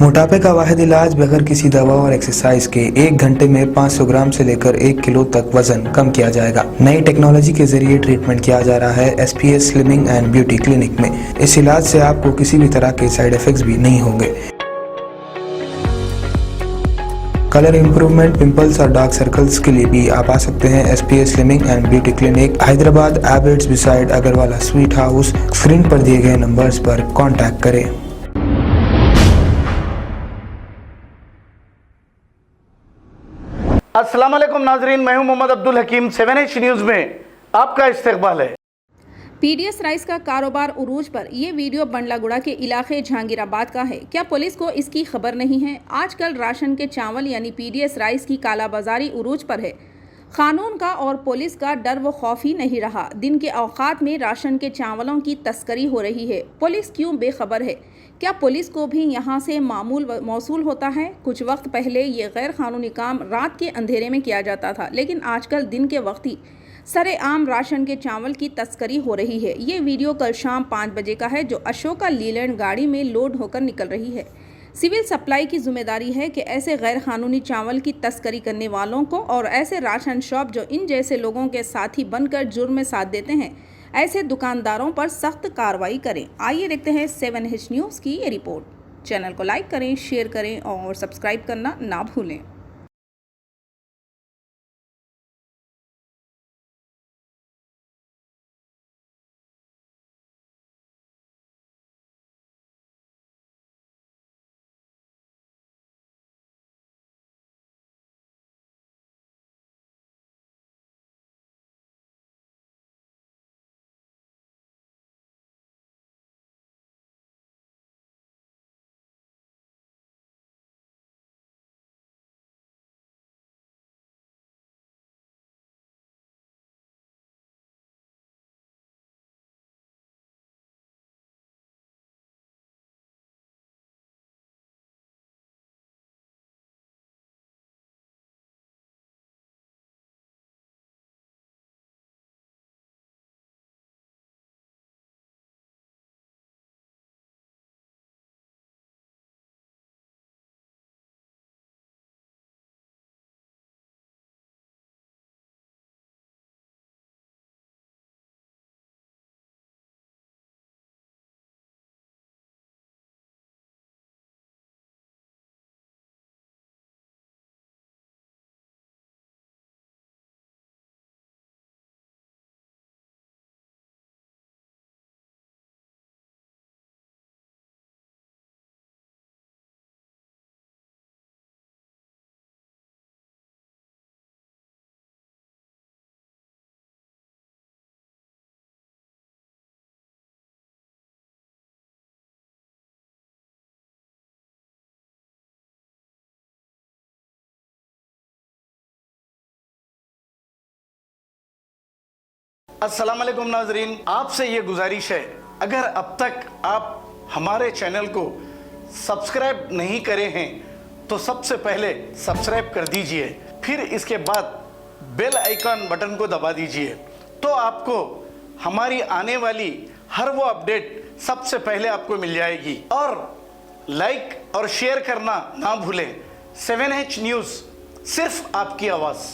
मोटापे का वाहिद इलाज बगैर किसी दवा और एक्सरसाइज के 1 घंटे में 500 ग्राम से लेकर 1 किलो तक वजन कम किया जाएगा। नई टेक्नोलॉजी के जरिए ट्रीटमेंट किया जा रहा है SPS slimming and beauty clinic में। इस इलाज से आपको किसी भी तरह के साइड इफेक्ट्स भी नहीं होंगे। कलर इंप्रूवमेंट, पिंपल्स और डार्क सर्कल्स के लिए भी आप आ सकते हैं SPS slimming and beauty clinic, Hyderabad, एबर्ट्स beside Agarwala sweet house. Screen पर दिए गए नंबर्स पर कॉन्टैक्ट करें। अस्सलाम वालेकुम नाजरीन, मैं हूं मोहम्मद अब्दुल हकीम। 7H न्यूज़ में आपका इस्तकबाल है। PDS राइस का कारोबार उरूज पर। ये वीडियो बंडलागुड़ा के इलाके जहांगीराबाद का है। क्या पुलिस को इसकी खबर नहीं है? आजकल राशन के चावल यानी PDS राइस की कालाबाजारी उरूज पर है। कानून का और पुलिस का डर व खौफ ही नहीं रहा। दिन के औकात में राशन के चावलों की तस्करी हो रही है। पुलिस क्यों बेखबर है? क्या पुलिस को भी यहाँ से मामूल मौसूल होता है? कुछ वक्त पहले ये गैर कानूनी काम रात के अंधेरे में किया जाता था, लेकिन आजकल दिन के वक्त ही सरेआम राशन के चावल की तस्करी हो रही है। ये वीडियो कल शाम 5 बजे का है, जो अशोका लीलैंड गाड़ी में लोड होकर निकल रही है। सिविल सप्लाई की जिम्मेदारी है कि ऐसे गैर कानूनी चावल की तस्करी करने वालों को और ऐसे राशन शॉप जो इन जैसे लोगों के साथी बनकर जुर्म में साथ देते हैं, ऐसे दुकानदारों पर सख्त कार्रवाई करें। आइए देखते हैं 7H न्यूज़ की ये रिपोर्ट। चैनल को लाइक करें, शेयर करें और सब्सक्राइब करना ना भूलें। अस्सलाम वालेकुम नाजरीन, आपसे ये गुजारिश है, अगर अब तक आप हमारे चैनल को सब्सक्राइब नहीं करे हैं तो सबसे पहले सब्सक्राइब कर दीजिए, फिर इसके बाद बेल आइकन बटन को दबा दीजिए, तो आपको हमारी आने वाली हर वो अपडेट सबसे पहले आपको मिल जाएगी। और लाइक और शेयर करना ना भूलें। 7H न्यूज़, सिर्फ आपकी आवाज़।